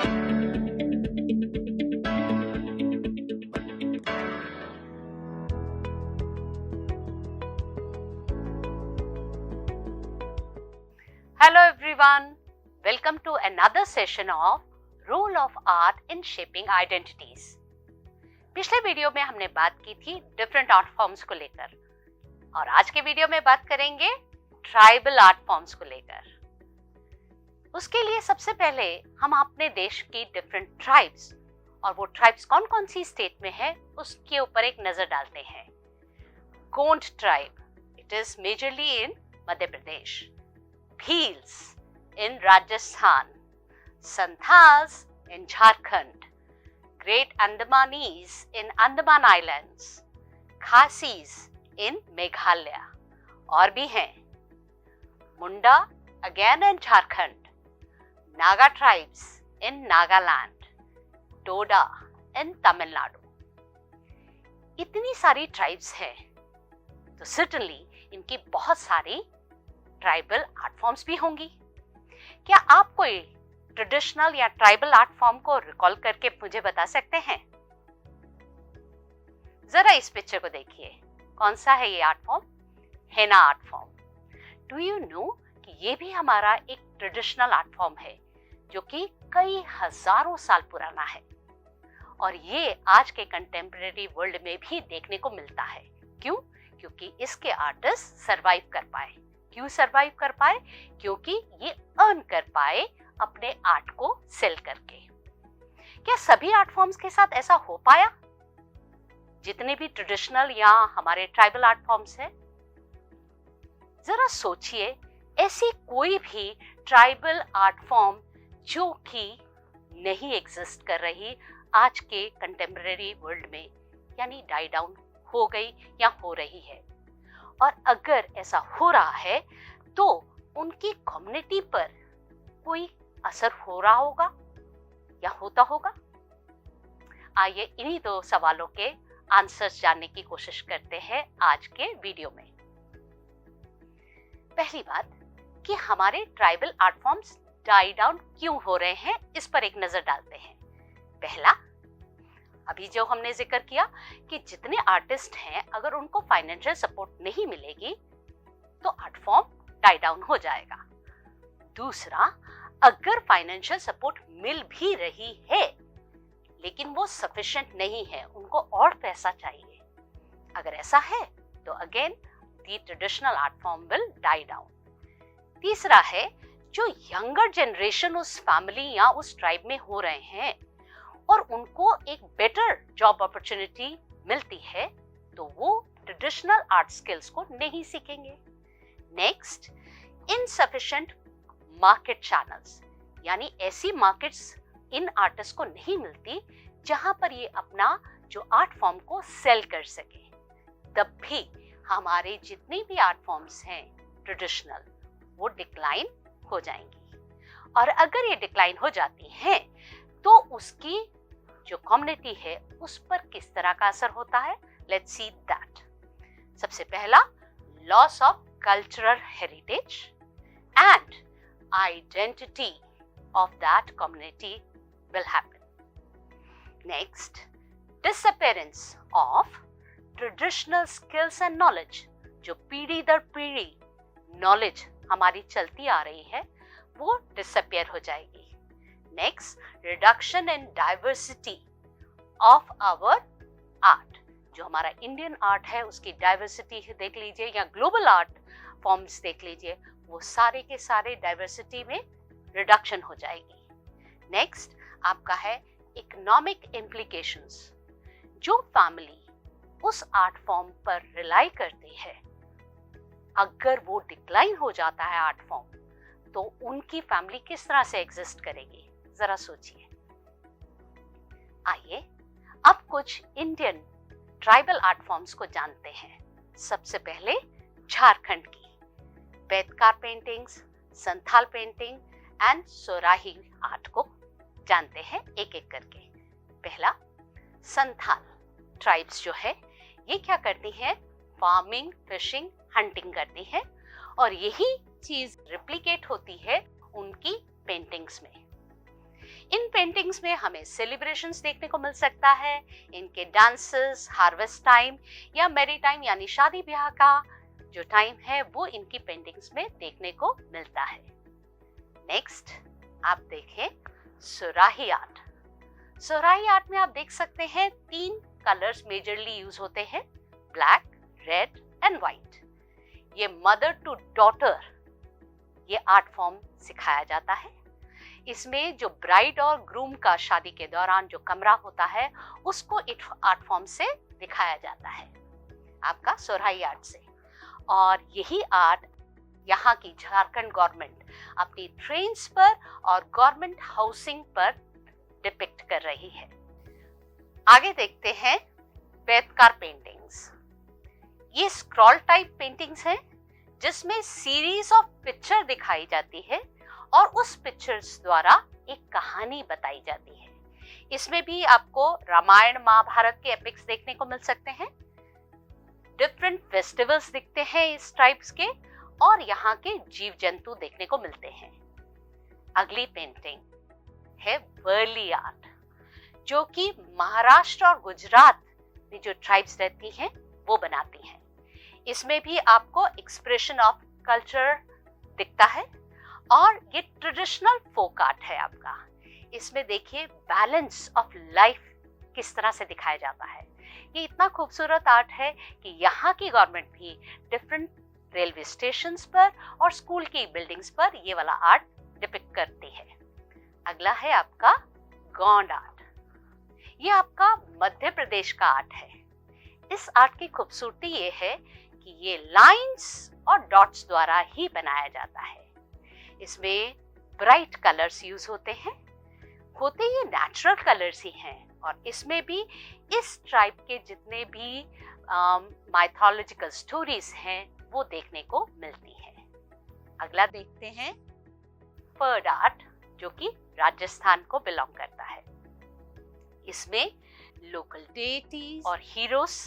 Hello everyone, welcome to another session of Role of Art in Shaping Identities. पिछले video में हमने बात की थी डिफरेंट आर्ट फॉर्म्स को लेकर और आज के वीडियो में बात करेंगे ट्राइबल आर्ट फॉर्म्स को लेकर। उसके लिए सबसे पहले हम अपने देश की डिफरेंट ट्राइब्स और वो ट्राइब्स कौन कौन सी स्टेट में है उसके ऊपर एक नजर डालते हैं। Gond tribe, it is majorly in Madhya Pradesh. Bhils in Rajasthan, Santhals in Jharkhand, Great Andamanis in Andaman Islands, Khasis in Meghalaya और भी हैं मुंडा again in Jharkhand, Naga tribes in Nagaland, Toda in Tamil Nadu। इतनी सारी ट्राइब्स हैं तो सर्टेनली इनकी बहुत सारी ट्राइबल आर्ट फॉर्म्स भी होंगी। क्या आप कोई ट्रेडिशनल या ट्राइबल आर्ट फॉर्म को रिकॉल करके मुझे बता सकते हैं? जरा इस पिक्चर को देखिए, कौन सा है ये art form? Henna art form. Do you know कि ये भी हमारा एक ट्रेडिशनल आर्ट फॉर्म है जो कि कई हजारों साल पुराना है और ये आज के कंटेम्परेरी वर्ल्ड में भी देखने को मिलता है। क्यों? क्योंकि इसके आर्टिस्ट सरवाइव कर पाए। क्यों सरवाइव कर पाए? क्योंकि ये अर्न कर पाए अपने आर्ट को सेल करके। क्या सभी आर्ट फॉर्म्स के साथ ऐसा हो पाया? जितने भी ट्रेडिशनल या हमारे ट्राइबल आर्ट फॉर्म्स हैं, जरा सोचिए ऐसी कोई भी ट्राइबल आर्ट फॉर्म जो कि नहीं एग्जिस्ट कर रही आज के कंटेम्परेरी वर्ल्ड में, यानी डाई डाउन हो गई या हो रही है। और अगर ऐसा हो रहा है तो उनकी कम्युनिटी पर कोई असर हो रहा होगा या होता होगा? आइए इन्हीं दो सवालों के आंसर्स जानने की कोशिश करते हैं आज के वीडियो में। पहली बात कि हमारे tribal art forms die down क्यों हो रहे हैं, इस पर एक नजर डालते हैं। पहला, अभी जो हमने जिक्र किया कि जितने आर्टिस्ट हैं अगर उनको फाइनेंशियल सपोर्ट नहीं मिलेगी तो आर्ट फॉर्म डाई डाउन हो जाएगा। दूसरा, अगर फाइनेंशियल सपोर्ट मिल भी रही है लेकिन वो सफिशिएंट नहीं है, उनको और पैसा चाहिए, अगर ऐसा है तो again the traditional art form will die down. तीसरा है, जो यंगर जनरेशन उस फैमिली या उस ट्राइब में हो रहे हैं और उनको एक बेटर जॉब अपॉर्चुनिटी मिलती है तो वो ट्रेडिशनल आर्ट स्किल्स को नहीं सीखेंगे। नेक्स्ट, इनसफिशिएंट मार्केट चैनल्स, यानी ऐसी मार्केट्स इन आर्टिस्ट को नहीं मिलती जहां पर ये अपना जो आर्ट फॉर्म को सेल कर सके। तब भी हमारे जितने भी आर्ट फॉर्म्स हैं ट्रेडिशनल, वो डिक्लाइन हो जाएंगी। और अगर ये डिक्लाइन हो जाती हैं तो उसकी जो कम्युनिटी है उस पर किस तरह का असर होता है, लेट्स सी दैट। सबसे पहला, loss of cultural heritage and identity of that community will happen. Next, disappearance of traditional skills and knowledge. जो पीढ़ी दर पीढ़ी नॉलेज हमारी चलती आ रही है वो डिसअपीयर हो जाएगी। Next, reduction in diversity of our art. जो हमारा इंडियन आर्ट है उसकी डाइवर्सिटी देख लीजिए या ग्लोबल आर्ट फॉर्म्स देख लीजिए, वो सारे के सारे डाइवर्सिटी में रिडक्शन हो जाएगी। नेक्स्ट आपका है इकोनॉमिक इम्प्लीकेशंस। जो फैमिली उस आर्ट फॉर्म पर रिलाई करती है, अगर वो डिक्लाइन हो जाता है आर्ट फॉर्म तो उनकी फैमिली किस तरह से एग्जिस्ट करेगी, जरा सोचिए। आइए अब कुछ इंडियन ट्राइबल आर्ट फॉर्म्स को जानते हैं। सबसे पहले झारखंड की बेतकार paintings, Santhal painting and Sohrai art को जानते हैं एक एक करके। पहला, संथाल ट्राइब्स जो है ये क्या करती हैं, फार्मिंग, फिशिंग, हंटिंग करती हैं और यही चीज रिप्लिकेट होती है उनकी पेंटिंग्स में। इन पेंटिंग्स में हमें सेलिब्रेशंस देखने को मिल सकता है, इनके डांसेस, हार्वेस्ट टाइम या मैरी टाइम यानी शादी ब्याह का जो टाइम है वो इनकी पेंटिंग्स में देखने को मिलता है। नेक्स्ट आप देखें सुराही आर्ट। सुराही आर्ट में आप देख सकते हैं 3 कलर्स मेजरली यूज होते हैं, ब्लैक, रेड एंड व्हाइट। ये मदर टू डॉटर ये आर्ट फॉर्म सिखाया जाता है। इसमें जो ब्राइड और ग्रूम का शादी के दौरान जो कमरा होता है उसको इस आर्ट फॉर्म से दिखाया जाता है, आपका सुराही आर्ट से। और यही आर्ट यहाँ की झारखंड गवर्नमेंट अपनी ट्रेन्स पर और गवर्नमेंट हाउसिंग पर डिपिक्ट कर रही है। आगे देखते हैं बेतकार पेंटिंग्स। ये स्क्रॉल टाइप पेंटिंग्स हैं जिसमें सीरीज ऑफ पिक्चर दिखाई जाती है और उस पिक्चर्स द्वारा एक कहानी बताई जाती है। इसमें भी आपको रामायण महाभारत के एपिक्स देखने को मिल सकते हैं। डिफरेंट फेस्टिवल्स दिखते हैं इस ट्राइब्स के और यहाँ के जीव जंतु देखने को मिलते हैं। अगली पेंटिंग है वर्ली आर्ट, जो कि महाराष्ट्र और गुजरात में जो ट्राइब्स रहती हैं वो बनाती हैं। इसमें भी आपको एक्सप्रेशन ऑफ कल्चर दिखता है और ये ट्रेडिशनल फोक आर्ट है आपका। इसमें देखिए बैलेंस ऑफ लाइफ किस तरह से दिखाया जाता है। ये इतना खूबसूरत आर्ट है कि यहाँ की गवर्नमेंट भी डिफरेंट रेलवे स्टेशंस पर और स्कूल की बिल्डिंग्स पर ये वाला आर्ट डिपिक्ट करती है। अगला है आपका गोंड आर्ट। ये आपका मध्य प्रदेश का आर्ट है। इस आर्ट की खूबसूरती ये है कि ये लाइंस और डॉट्स द्वारा ही बनाया जाता है। इसमें ब्राइट कलर्स यूज होते हैं, होते ये नेचुरल कलर्स ही हैं और इसमें भी इस ट्राइब के जितने भी माइथोलॉजिकल स्टोरीज हैं वो देखने को मिलती है। अगला देखते हैं पर्ड आर्ट, जो कि राजस्थान को बिलोंग करता है। इसमें लोकल डेटीज और हीरोज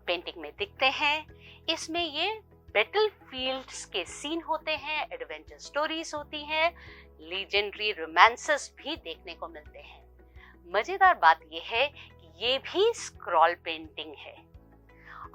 पेंटिंग में दिखते हैं। इसमें ये बैटल फील्ड्स के सीन होते हैं, एडवेंचर स्टोरीज होती हैं, लीजेंडरी रोमांसेस भी देखने को मिलते हैं। मजेदार बात यह है कि ये भी स्क्रॉल पेंटिंग है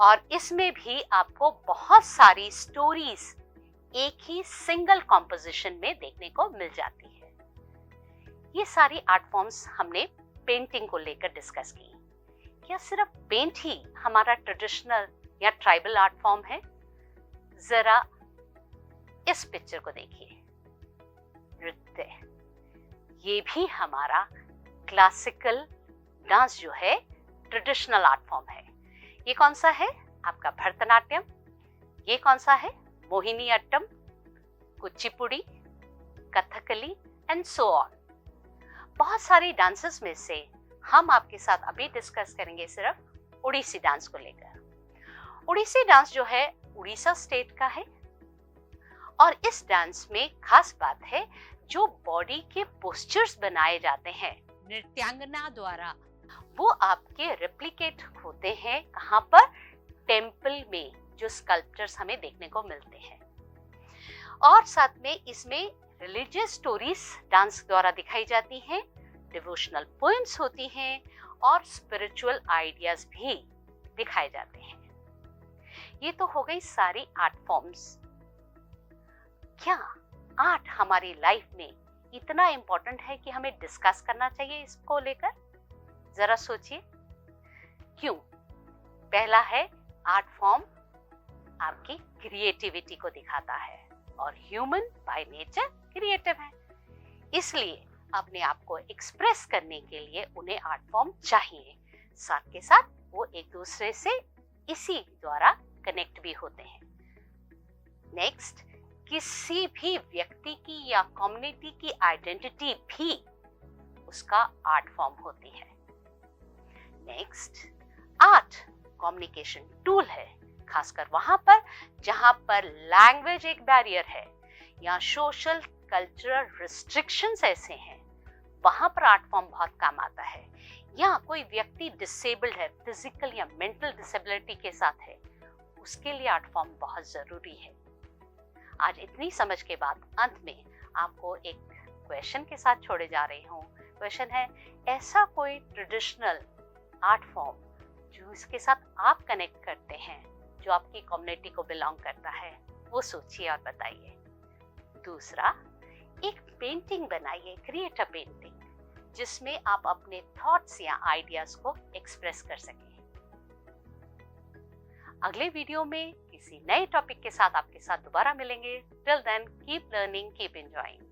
और इसमें भी आपको बहुत सारी स्टोरीज एक ही सिंगल कॉम्पोजिशन में देखने को मिल जाती है। ये सारी आर्ट फॉर्म्स हमने पेंटिंग को लेकर डिस्कस की। क्या सिर्फ पेंट ही हमारा ट्रेडिशनल या ट्राइबल आर्ट फॉर्म है? जरा इस पिक्चर को देखिए, नृत्य। ये भी हमारा क्लासिकल डांस जो है ट्रेडिशनल आर्ट फॉर्म है। ये कौन सा है? आपका भरतनाट्यम। ये कौन सा है? Mohiniattam, Kuchipudi, Kathakali and so on. बहुत सारी डांसेस में से हम आपके साथ अभी डिस्कस करेंगे सिर्फ उड़ीसी डांस को लेकर। उड़ीसी डांस जो है उड़ीसा स्टेट का है और इस डांस में खास बात है जो बॉडी के पोस्चर्स बनाए जाते हैं नृत्यांगना द्वारा, वो आपके रेप्लिकेट होते हैं। कहाँ पर? टेम्पल में जो स्कल्पचर्स हमें देखने को मिलते हैं। और साथ में इसमें रिलीजियस स्टोरीज डांस द्वारा दिखाई जाती हैं, डिवोशनल पोएम्स होती हैं और स्पिरिचुअल आइडियाज भी दिखाए जाते हैं। ये तो हो गई सारी आर्ट फॉर्म्स। क्या आर्ट हमारी लाइफ में इतना इम्पोर्टेंट है कि हमें डिस्कस करना चाहिए इसको लेकर? जरा सोचिए क्यों। पहला है आर्ट फॉर्म आपकी क्रिएटिविटी को दिखाता है और ह्यूमन बाय नेचर क्रिएटिव है, इसलिए अपने आप को एक्सप्रेस करने के लिए उन्हें आर्ट फॉर्म चाहिए। साथ के साथ वो एक दूसरे से इसी द्वारा कनेक्ट भी होते हैं। नेक्स्ट, किसी भी व्यक्ति की या कम्युनिटी की आइडेंटिटी भी उसका आर्ट फॉर्म होती है। नेक्स्ट, आर्ट कम्युनिकेशन टूल है, खासकर वहां पर जहां पर लैंग्वेज एक बैरियर है या सोशल कल्चरल रिस्ट्रिक्शंस ऐसे हैं, वहां पर आर्ट फॉर्म बहुत काम आता है। या कोई व्यक्ति डिसेबल्ड है, फिजिकल या मेंटल डिसेबिलिटी के साथ है, उसके लिए आर्ट फॉर्म बहुत जरूरी है। आज इतनी समझ के बाद अंत में आपको एक क्वेश्चन के साथ छोड़े जा रही हूँ क्वेश्चन है, ऐसा कोई ट्रेडिशनल आर्ट फॉर्म जो इसके साथ आप कनेक्ट करते हैं, जो आपकी कम्युनिटी को बिलोंग करता है, वो सोचिए और बताइए। दूसरा, एक पेंटिंग बनाइए, क्रिएट अ पेंटिंग, जिसमें आप अपने थॉट्स या आइडियाज को एक्सप्रेस कर सकें। अगले वीडियो में किसी नए टॉपिक के साथ आपके साथ दोबारा मिलेंगे। Till then, keep learning, keep enjoying.